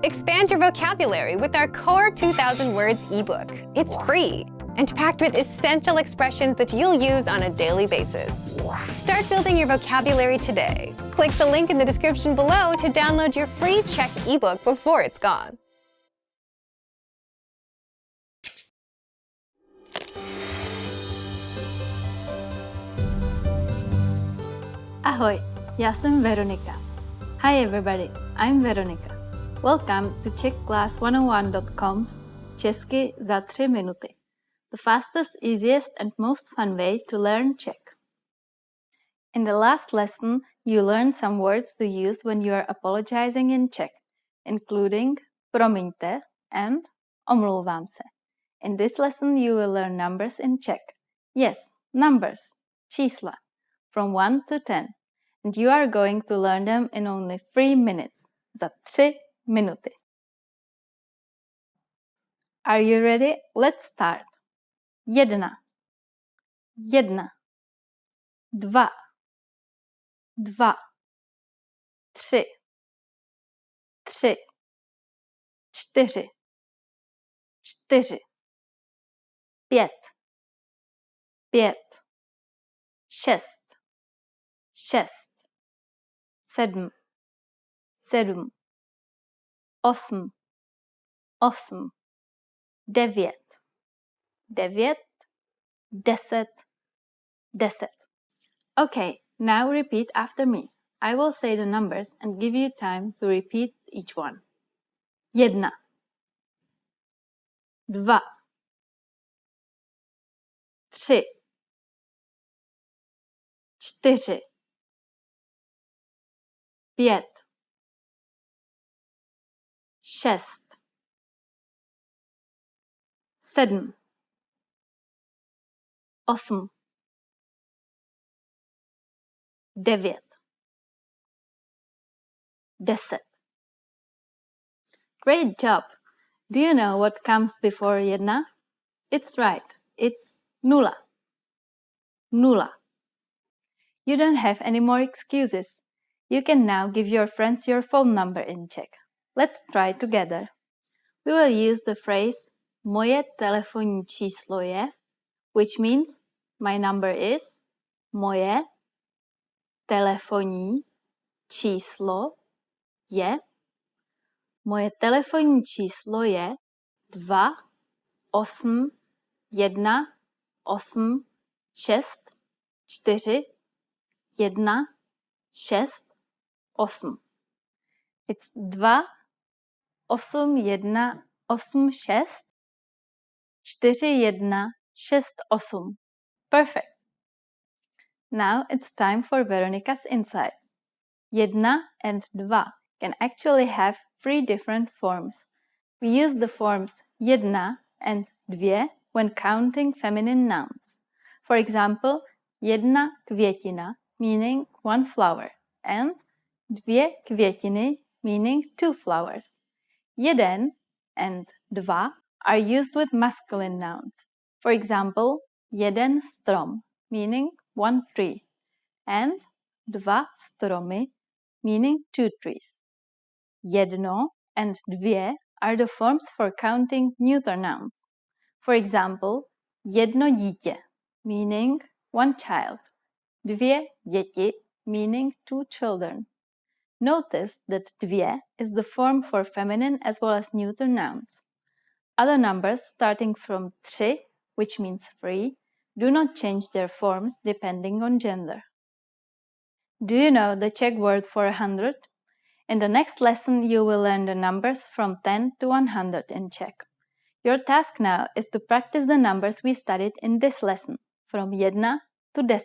Expand your vocabulary with our Core 2000 Words ebook. It's free and packed with essential expressions that you'll use on a daily basis. Start building your vocabulary today. Click the link in the description below to download your free Czech ebook before it's gone. Ahoj, já jsem Veronika. Hi everybody, I'm Veronika. Welcome to czechclass101.com's Česky za 3 minuty, the fastest, easiest and most fun way to learn Czech. In the last lesson, you learned some words to use when you are apologizing in Czech, including promiňte and omlouvám se. In this lesson, you will learn numbers in Czech. Yes, numbers, čísla, from 1 to 10. And you are going to learn them in only 3 minutes, za 3 minuty. Are you ready? Let's start. 1, 1, 2, 2, 3, 3, 4, 4, 5, 5, 6, 6, 7, 7, 8, 8, 9, 9, 10, 10. Okay, now repeat after me. I will say the numbers and give you time to repeat each one. 1, 2, 3, 4, 5, 6, 7, 8, 9, 10. Great job! Do you know what comes before 1? It's right, it's nula. Nula. You don't have any more excuses. You can now give your friends your phone number in Czech. Let's try together. We will use the phrase moje telefonní číslo je, which means my number is, moje telefonní číslo je, moje telefonní číslo je 2 8 1 8 6 4 1 6 8. It's 2 8 1 8 6 4 1 6 8. Perfect. Now it's time for Veronika's insights. 1 and 2 can actually have 3 different forms. We use the forms 1 and 2 when counting feminine nouns. For example, 1 květina meaning 1 flower and 2 květiny meaning 2 flowers. 1 and 2 are used with masculine nouns. For example, 1 strom meaning 1 tree and 2 stromy meaning 2 trees. 1 and 2 are the forms for counting neuter nouns. For example, 1 dítě meaning 1 child, 2 děti meaning 2 children. Notice that 2 is the form for feminine as well as neuter nouns. Other numbers starting from 3, which means 3, do not change their forms depending on gender. Do you know the Czech word for 100? In the next lesson, you will learn the numbers from 10 to 100 in Czech. Your task now is to practice the numbers we studied in this lesson, from 1 to 10.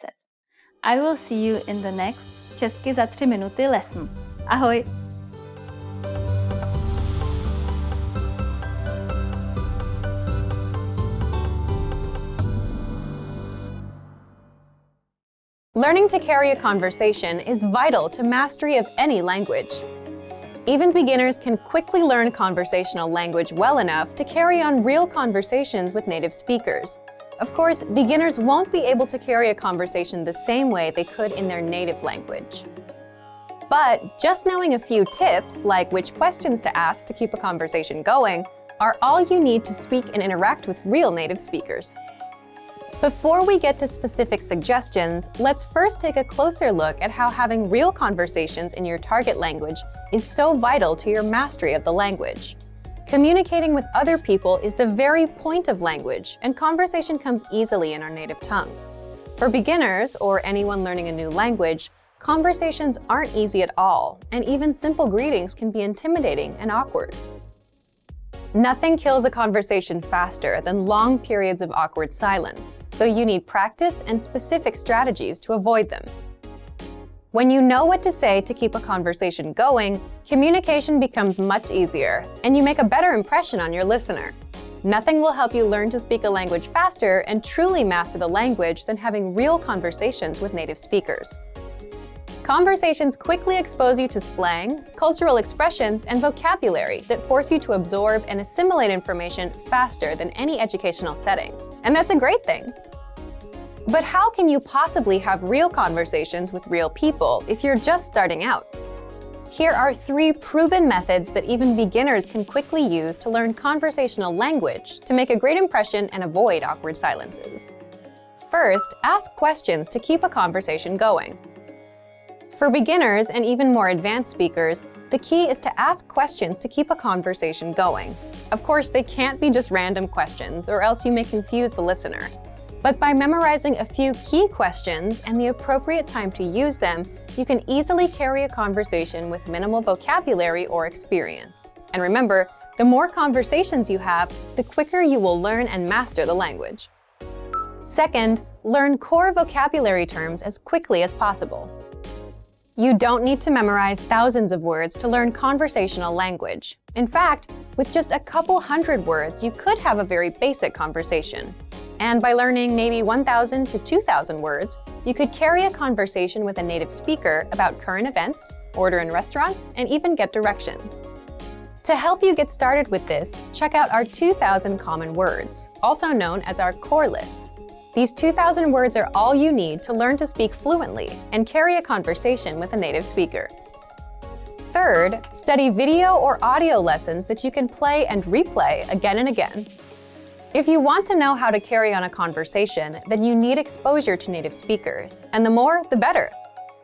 I will see you in the next Česky za 3 minuty lesson. Ahoj! Learning to carry a conversation is vital to mastery of any language. Even beginners can quickly learn conversational language well enough to carry on real conversations with native speakers. Of course, beginners won't be able to carry a conversation the same way they could in their native language. But just knowing a few tips, like which questions to ask to keep a conversation going, are all you need to speak and interact with real native speakers. Before we get to specific suggestions, let's first take a closer look at how having real conversations in your target language is so vital to your mastery of the language. Communicating with other people is the very point of language, and conversation comes easily in our native tongue. For beginners or anyone learning a new language, conversations aren't easy at all, and even simple greetings can be intimidating and awkward. Nothing kills a conversation faster than long periods of awkward silence, so you need practice and specific strategies to avoid them. When you know what to say to keep a conversation going, communication becomes much easier, and you make a better impression on your listener. Nothing will help you learn to speak a language faster and truly master the language than having real conversations with native speakers. Conversations quickly expose you to slang, cultural expressions, and vocabulary that force you to absorb and assimilate information faster than any educational setting. And that's a great thing. But how can you possibly have real conversations with real people if you're just starting out? Here are 3 proven methods that even beginners can quickly use to learn conversational language to make a great impression and avoid awkward silences. First, ask questions to keep a conversation going. For beginners and even more advanced speakers, the key is to ask questions to keep a conversation going. Of course, they can't be just random questions, or else you may confuse the listener. But by memorizing a few key questions and the appropriate time to use them, you can easily carry a conversation with minimal vocabulary or experience. And remember, the more conversations you have, the quicker you will learn and master the language. Second, learn core vocabulary terms as quickly as possible. You don't need to memorize thousands of words to learn conversational language. In fact, with just a couple hundred words, you could have a very basic conversation. And by learning maybe 1,000 to 2,000 words, you could carry a conversation with a native speaker about current events, order in restaurants, and even get directions. To help you get started with this, check out our 2,000 common words, also known as our core list. These 2,000 words are all you need to learn to speak fluently and carry a conversation with a native speaker. Third, study video or audio lessons that you can play and replay again and again. If you want to know how to carry on a conversation, then you need exposure to native speakers, and the more, the better.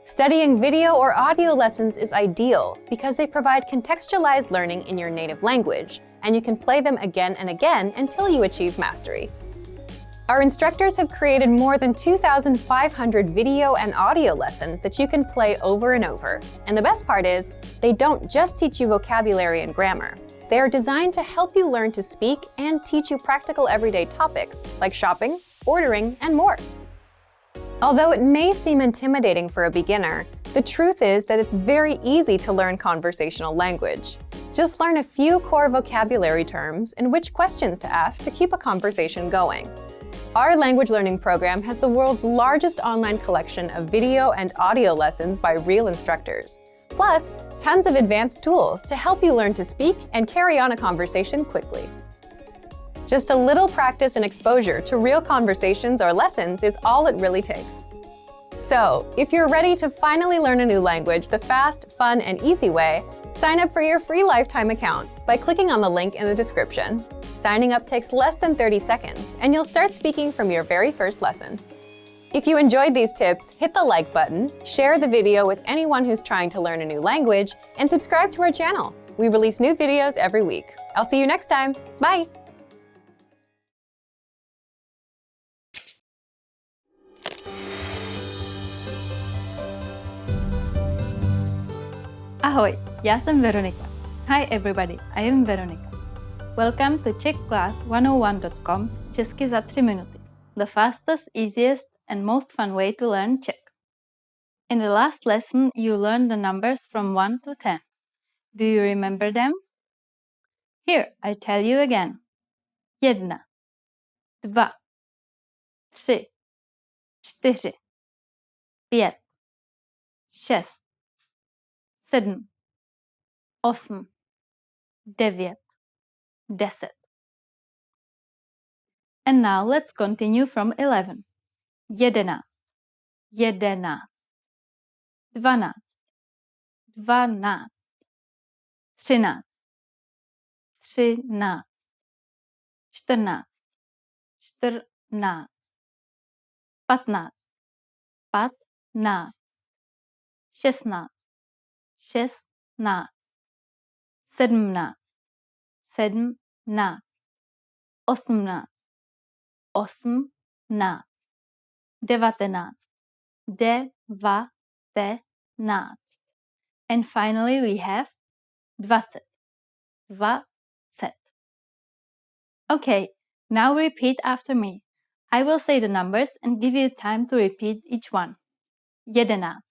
Studying video or audio lessons is ideal because they provide contextualized learning in your native language, and you can play them again and again until you achieve mastery. Our instructors have created more than 2,500 video and audio lessons that you can play over and over. And the best part is, they don't just teach you vocabulary and grammar. They are designed to help you learn to speak and teach you practical everyday topics like shopping, ordering, and more. Although it may seem intimidating for a beginner, the truth is that it's very easy to learn conversational language. Just learn a few core vocabulary terms and which questions to ask to keep a conversation going. Our language learning program has the world's largest online collection of video and audio lessons by real instructors, plus tons of advanced tools to help you learn to speak and carry on a conversation quickly. Just a little practice and exposure to real conversations or lessons is all it really takes. So, if you're ready to finally learn a new language the fast, fun, and easy way, sign up for your free lifetime account by clicking on the link in the description. Signing up takes less than 30 seconds, and you'll start speaking from your very first lesson. If you enjoyed these tips, hit the like button, share the video with anyone who's trying to learn a new language, and subscribe to our channel. We release new videos every week. I'll see you next time. Bye! Ahoj, já jsem Veronika. Hi everybody, I am Veronika. Welcome to CzechClass101.com's Česky za 3 minuty, the fastest, easiest, and most fun way to learn Czech. In the last lesson, you learned the numbers from 1 to 10. Do you remember them? Here, I tell you again. 1, 2, 3, 4, 5, 6, 7, 8, 9, 10. And now let's continue from 11. 11, 11, 12, 12, 13, 13, 14, 14, 15, 15, 16, 16, 17, 17, 18, 18, 19, 19. And finally we have 20, 20. Okay, now repeat after me. I will say the numbers and give you time to repeat each one. 11,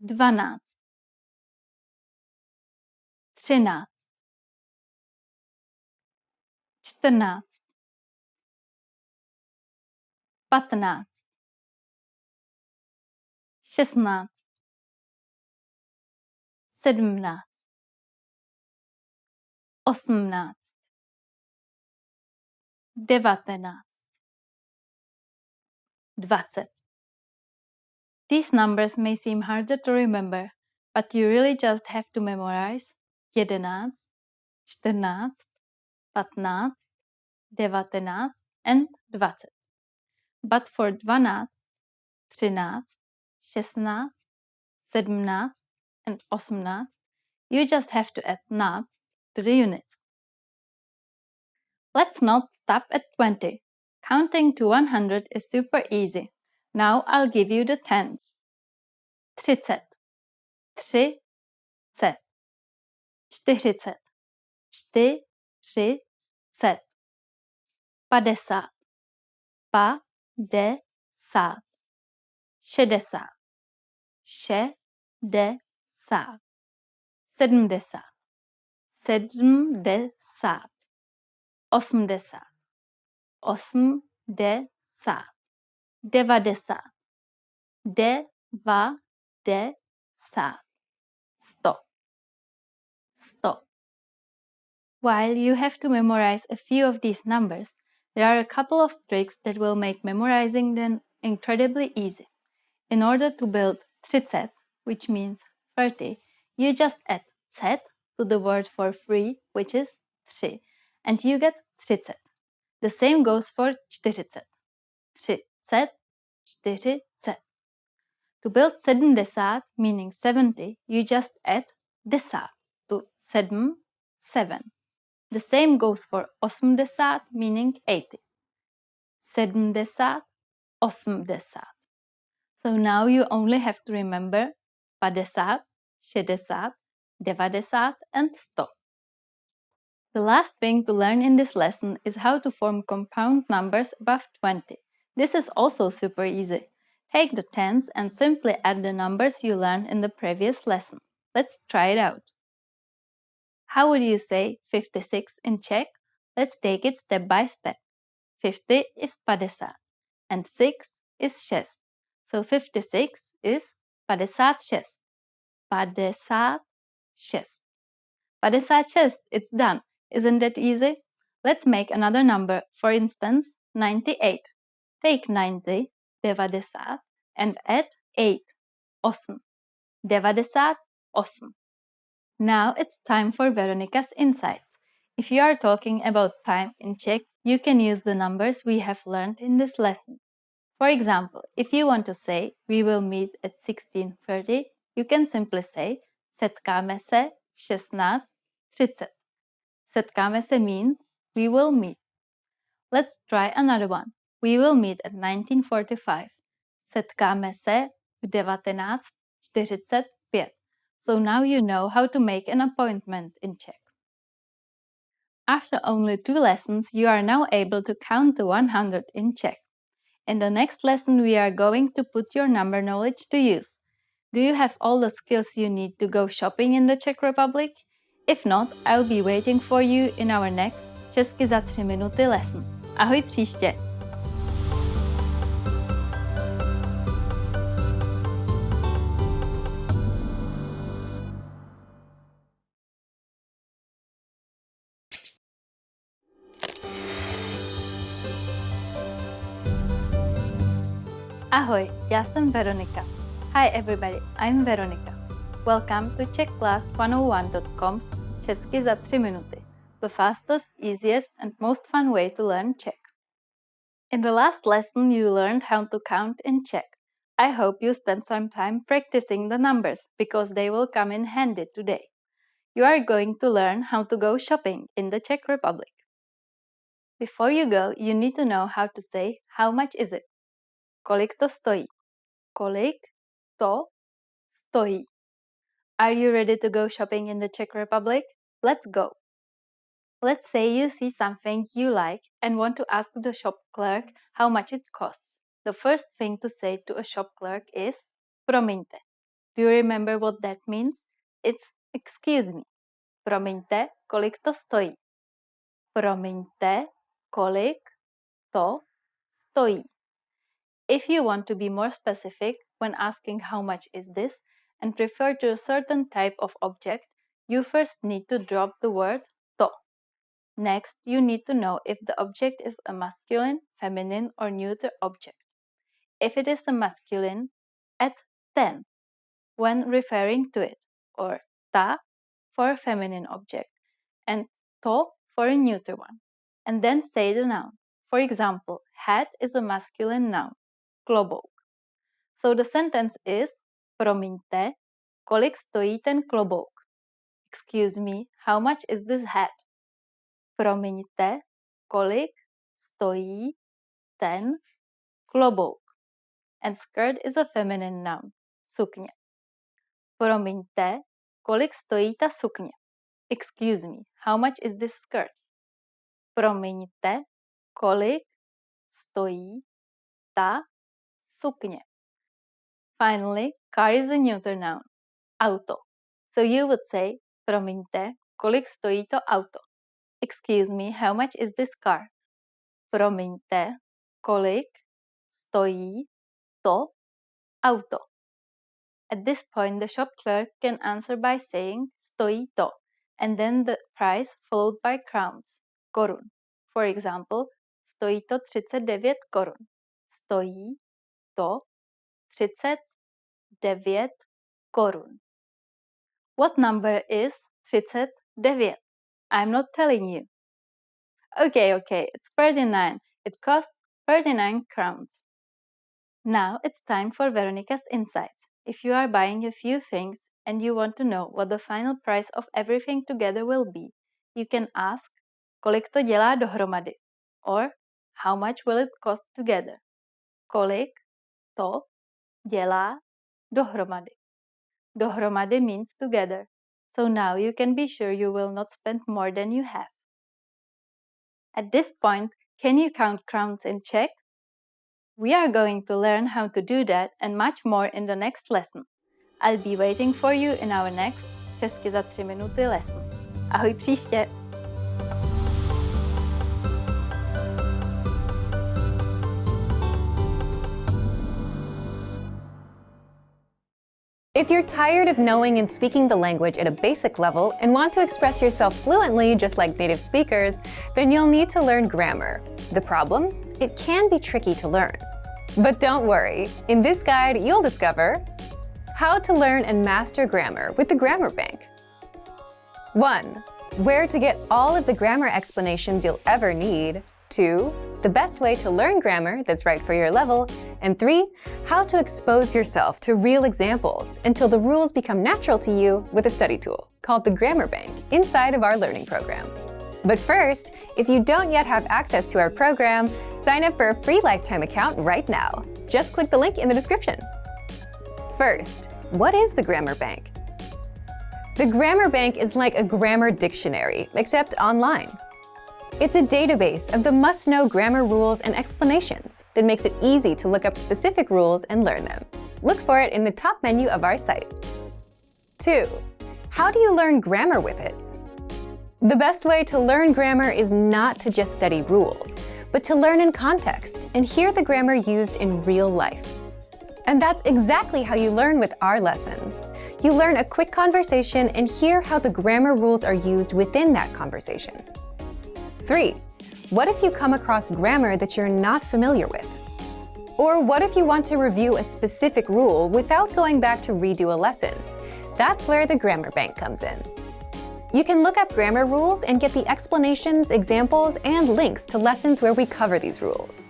12, 13, 14, 15, 16, 17, 18, 19, 20. These numbers may seem harder to remember, but you really just have to memorize 11, 14, 15, 19 and 20. But for 12, 13, 16, 17 and 18, you just have to add knots to the units. Let's not stop at 20. Counting to 100 is super easy. Now I'll give you the tens. 30, 30, 40, 40, 50, 50, 60, 60, 70, 70, 80, 80, 90, 90, 100, 100. While you have to memorize a few of these numbers, there are a couple of tricks that will make memorizing them incredibly easy. In order to build 30, which means 30, you just add z to the word for 3, which is 3, and you get 30. The same goes for 40. 30, 40. To build 70, meaning 70, you just add desa to 7, 7. The same goes for 80, meaning 80. 70, 80. So now you only have to remember 50, 60, 90 and 100. The last thing to learn in this lesson is how to form compound numbers above 20. This is also super easy. Take the tens and simply add the numbers you learned in the previous lesson. Let's try it out. How would you say 56 in Czech? Let's take it step by step. 50 is 50 and 6 is 6. So 56 is 56. 56. 56, it's done. Isn't that easy? Let's make another number, for instance, 98. Take 90, 90, and add 8, 8. 98. Now it's time for Veronica's insights. If you are talking about time in Czech, you can use the numbers we have learned in this lesson. For example, if you want to say we will meet at 16:30, you can simply say setkáme se v 16:30. Setkáme se means we will meet. Let's try another one. We will meet at 19:45. Setkáme se v 19:45. So now you know how to make an appointment in Czech. After only 2 lessons, you are now able to count to 100 in Czech. In the next lesson, we are going to put your number knowledge to use. Do you have all the skills you need to go shopping in the Czech Republic? If not, I'll be waiting for you in our next Česky za 3 minuty lesson. Ahoj příště! Ahoj, já jsem Veronika. Hi everybody, I'm Veronika. Welcome to CzechClass101.com's Česky za 3 minuty, the fastest, easiest and most fun way to learn Czech. In the last lesson you learned how to count in Czech. I hope you spent some time practicing the numbers because they will come in handy today. You are going to learn how to go shopping in the Czech Republic. Before you go, you need to know how to say how much is it. Kolik to stojí? Kolik to stojí? Are you ready to go shopping in the Czech Republic? Let's go! Let's say you see something you like and want to ask the shop clerk how much it costs. The first thing to say to a shop clerk is promiňte. Do you remember what that means? It's excuse me. Promiňte, kolik to stojí. Promiňte, kolik to stojí. If you want to be more specific when asking how much is this and refer to a certain type of object, you first need to drop the word to. Next, you need to know if the object is a masculine, feminine, or neuter object. If it is a masculine, add ten when referring to it, or ta for a feminine object, and to for a neuter one. And then say the noun. For example, hat is a masculine noun, klobouk. So the sentence is promiňte, kolik stojí ten klobouk? Excuse me, how much is this hat? Promiňte, kolik stojí ten klobouk? And skirt is a feminine noun, sukně. Promiňte, kolik stojí ta sukně? Excuse me, how much is this skirt? Promiňte, kolik stojí ta sukně? Finally, car is a neuter noun, auto. So you would say, promiňte, kolik stojí to auto? Excuse me, how much is this car? Promiňte, kolik stojí to auto? At this point, the shop clerk can answer by saying stojí to, and then the price followed by crowns, korun. For example, stojí to 39 korun. Stojí to 39 korun. What number is 39? I'm not telling you. Okay, it's 39. It costs 39 crowns. Now it's time for Veronika's insights. If you are buying a few things and you want to know what the final price of everything together will be, you can ask kolik to dělá dohromady, or how much will it cost together? Kolik to dělá dohromady? Dohromady means together. So now you can be sure you will not spend more than you have. At this point, can you count crowns in Czech? We are going to learn how to do that and much more in the next lesson. I'll be waiting for you in our next Česky za 3 minuty lesson. Ahoj příště! If you're tired of knowing and speaking the language at a basic level and want to express yourself fluently just like native speakers, then you'll need to learn grammar. The problem? It can be tricky to learn. But don't worry, in this guide you'll discover how to learn and master grammar with the Grammar Bank. 1. Where to get all of the grammar explanations you'll ever need. 2. The best way to learn grammar that's right for your level. And 3. How to expose yourself to real examples until the rules become natural to you with a study tool called the Grammar Bank inside of our learning program. But first, if you don't yet have access to our program, sign up for a free lifetime account right now. Just click the link in the description. First, what is the Grammar Bank? The Grammar Bank is like a grammar dictionary, except online. It's a database of the must-know grammar rules and explanations that makes it easy to look up specific rules and learn them. Look for it in the top menu of our site. 2. How do you learn grammar with it? The best way to learn grammar is not to just study rules, but to learn in context and hear the grammar used in real life. And that's exactly how you learn with our lessons. You learn a quick conversation and hear how the grammar rules are used within that conversation. 3. What if you come across grammar that you're not familiar with? Or what if you want to review a specific rule without going back to redo a lesson? That's where the Grammar Bank comes in. You can look up grammar rules and get the explanations, examples, and links to lessons where we cover these rules.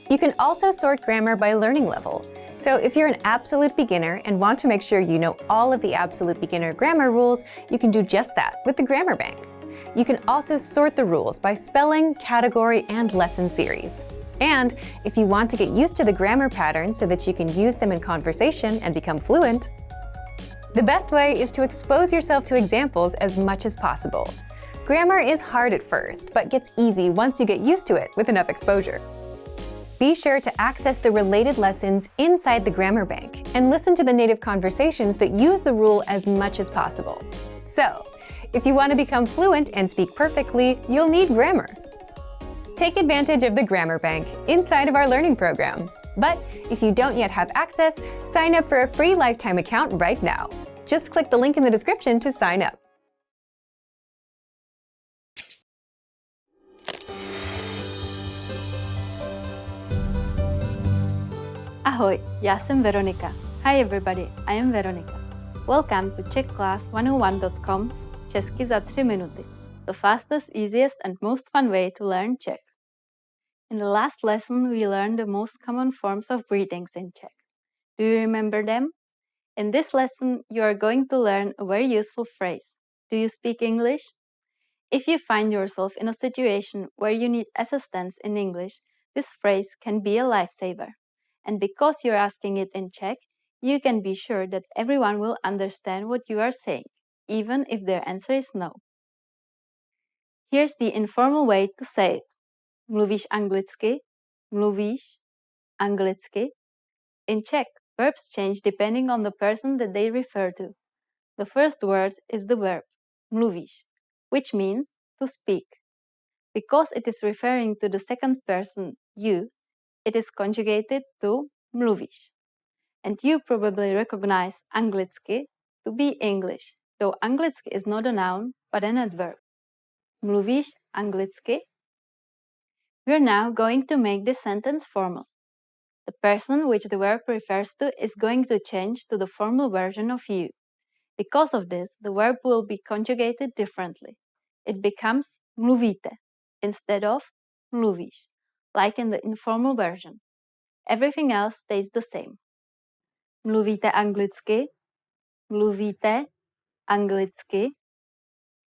You can also sort grammar by learning level. So if you're an absolute beginner and want to make sure you know all of the absolute beginner grammar rules, you can do just that with the Grammar Bank. You can also sort the rules by spelling, category, and lesson series. And if you want to get used to the grammar patterns so that you can use them in conversation and become fluent, the best way is to expose yourself to examples as much as possible. Grammar is hard at first, but gets easy once you get used to it with enough exposure. Be sure to access the related lessons inside the Grammar Bank and listen to the native conversations that use the rule as much as possible. So, if you want to become fluent and speak perfectly, you'll need grammar. Take advantage of the Grammar Bank inside of our learning program. But if you don't yet have access, sign up for a free lifetime account right now. Just click the link in the description to sign up. Ahoj, já jsem Veronika. Hi everybody, I am Veronika. Welcome to CzechClass101.com's Česky za 3 minuty, the fastest, easiest and most fun way to learn Czech. In the last lesson, we learned the most common forms of greetings in Czech. Do you remember them? In this lesson, you are going to learn a very useful phrase. Do you speak English? If you find yourself in a situation where you need assistance in English, this phrase can be a lifesaver. And because you're asking it in Czech, you can be sure that everyone will understand what you are saying, even if their answer is no. Here's the informal way to say it. Mluvíš anglicky? Mluvíš anglicky? In Czech, verbs change depending on the person that they refer to. The first word is the verb mluvíš, which means to speak. Because it is referring to the second person, you, it is conjugated to mluvíš. And you probably recognize anglicky to be English, though anglicky is not a noun, but an adverb. Mluvíš anglicky? We are now going to make this sentence formal. The person which the verb refers to is going to change to the formal version of you. Because of this, the verb will be conjugated differently. It becomes mluvíte instead of mluvíš, like in the informal version. Everything else stays the same. Mluvíte anglicky? Mluvíte anglicky?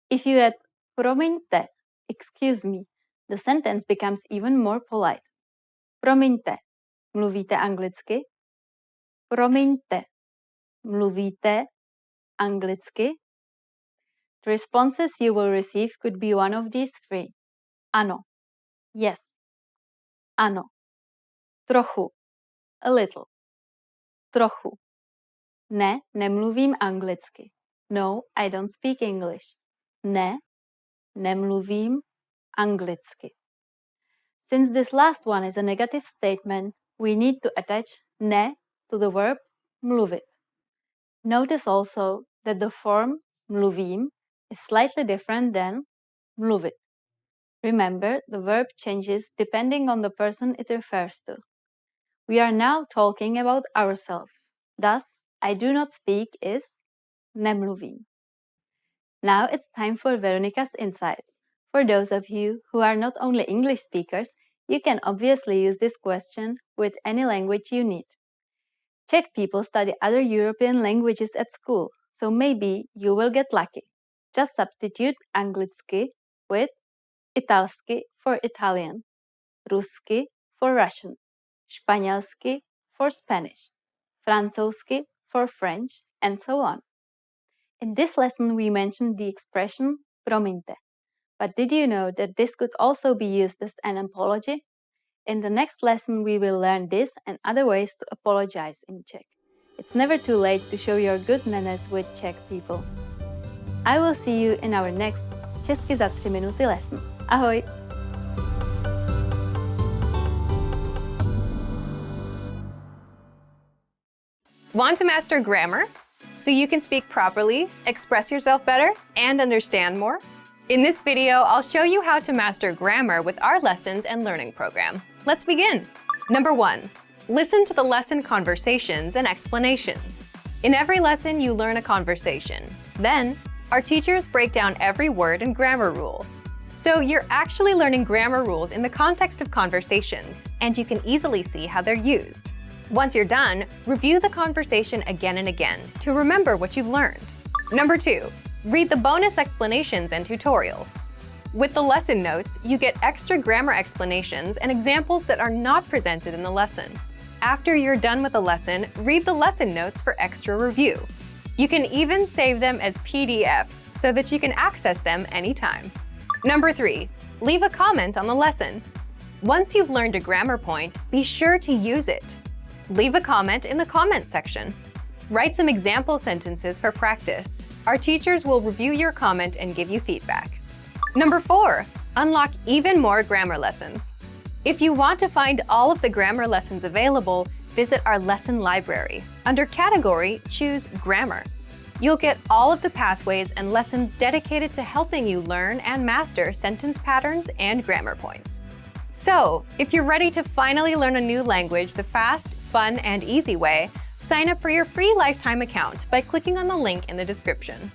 If you add promiňte, excuse me, the sentence becomes even more polite. Promiňte, mluvíte anglicky? Promiňte, mluvíte anglicky? The responses you will receive could be one of these three. Ano, yes, ano. Trochu, a little. Trochu. Ne, nemluvím anglicky. No, I don't speak English. Ne, nemluvím anglicky. Since this last one is a negative statement, we need to attach ne to the verb mluvit. Notice also that the form mluvím is slightly different than mluvit. Remember, the verb changes depending on the person it refers to. We are now talking about ourselves. Thus, I do not speak is nemluvím. Now it's time for Veronika's insights. For those of you who are not only English speakers, you can obviously use this question with any language you need. Czech people study other European languages at school, so maybe you will get lucky. Just substitute anglicky with italsky for Italian, rusky for Russian, španělsky for Spanish, francouzsky for French, and so on. In this lesson, we mentioned the expression promiňte. But did you know that this could also be used as an apology? In the next lesson, we will learn this and other ways to apologize in Czech. It's never too late to show your good manners with Czech people. I will see you in our next Česky za 3 minuty lesson. Ahoj! Want to master grammar so you can speak properly, express yourself better, and understand more? In this video, I'll show you how to master grammar with our lessons and learning program. Let's begin. Number 1. Listen to the lesson conversations and explanations. In every lesson, you learn a conversation. Then, our teachers break down every word and grammar rule. So you're actually learning grammar rules in the context of conversations, and you can easily see how they're used. Once you're done, review the conversation again and again to remember what you've learned. Number 2, read the bonus explanations and tutorials. With the lesson notes, you get extra grammar explanations and examples that are not presented in the lesson. After you're done with the lesson, read the lesson notes for extra review. You can even save them as PDFs so that you can access them anytime. Number 3, leave a comment on the lesson. Once you've learned a grammar point, be sure to use it. Leave a comment in the comments section. Write some example sentences for practice. Our teachers will review your comment and give you feedback. Number 4, unlock even more grammar lessons. If you want to find all of the grammar lessons available, visit our lesson library. Under Category, choose Grammar. You'll get all of the pathways and lessons dedicated to helping you learn and master sentence patterns and grammar points. So, if you're ready to finally learn a new language the fast, fun, and easy way, sign up for your free lifetime account by clicking on the link in the description.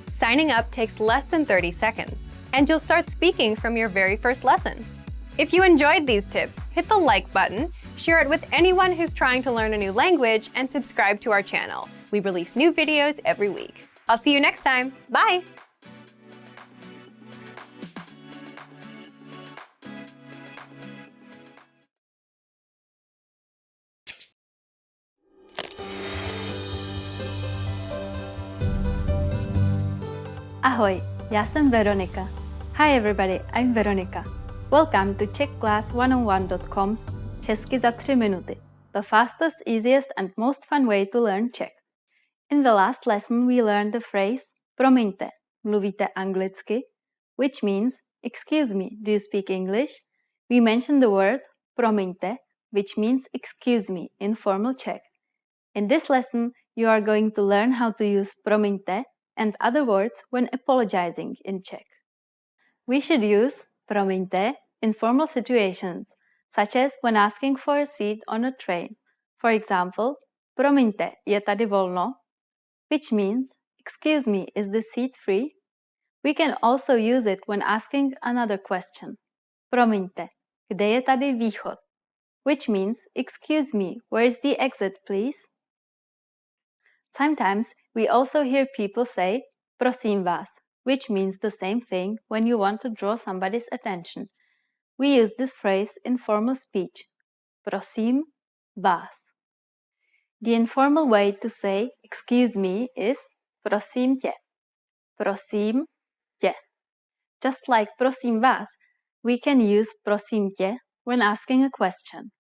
Signing up takes less than 30 seconds, and you'll start speaking from your very first lesson. If you enjoyed these tips, hit the like button, share it with anyone who's trying to learn a new language, and subscribe to our channel. We release new videos every week. I'll see you next time. Bye! Ahoj, já jsem Veronika. Hi everybody, I'm Veronika. Welcome to czechclass101.com's Česky za 3 minuty, the fastest, easiest and most fun way to learn Czech. In the last lesson we learned the phrase promiňte, mluvíte anglicky, which means excuse me, do you speak English? We mentioned the word promiňte, which means excuse me in formal Czech. In this lesson, you are going to learn how to use promiňte and other words when apologizing in Czech. We should use promiňte in formal situations, such as when asking for a seat on a train. For example, promiňte, je tady volno? Which means, excuse me, is the seat free? We can also use it when asking another question. Promiňte, kde je tady východ? Which means, excuse me, where is the exit, please? Sometimes we also hear people say prosím vás, which means the same thing when you want to draw somebody's attention. We use this phrase in formal speech. Prosím vás. The informal way to say excuse me is prosím tě. Prosím tě. Just like prosím vás, we can use prosím tě when asking a question.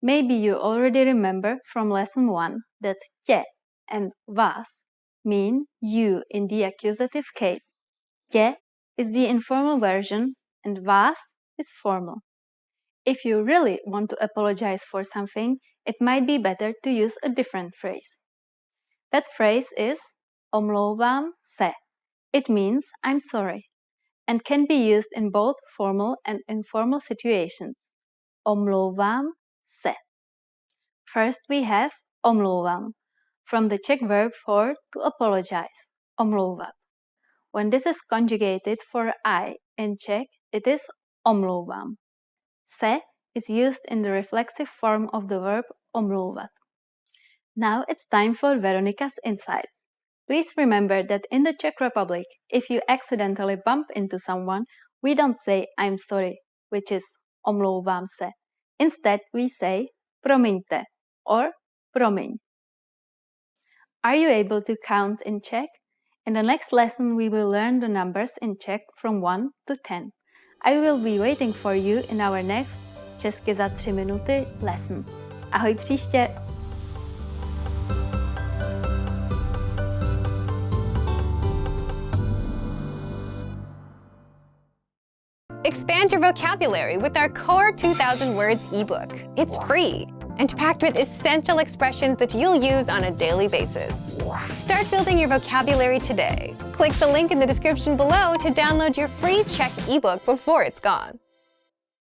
Maybe you already remember from lesson 1 that tě and vás mean you in the accusative case. Tě is the informal version and vás is formal. If you really want to apologize for something, it might be better to use a different phrase. That phrase is omlouvám se. It means I'm sorry and can be used in both formal and informal situations. Omlouvám se. First we have omlouvám, from the Czech verb for to apologize, omlouvat. When this is conjugated for I in Czech, it is omlouvám. Se is used in the reflexive form of the verb omlouvat. Now it's time for Veronika's insights. Please remember that in the Czech Republic, if you accidentally bump into someone, we don't say I'm sorry, which is omlouvám se. Instead, we say promiňte or promiň. Are you able to count in Czech? In the next lesson, we will learn the numbers in Czech from 1 to 10. I will be waiting for you in our next Česky za 3 minuty lesson. Ahoj příště! Expand your vocabulary with our Core 2000 Words ebook. It's free and packed with essential expressions that you'll use on a daily basis. Start building your vocabulary today. Click the link in the description below to download your free Czech ebook before it's gone.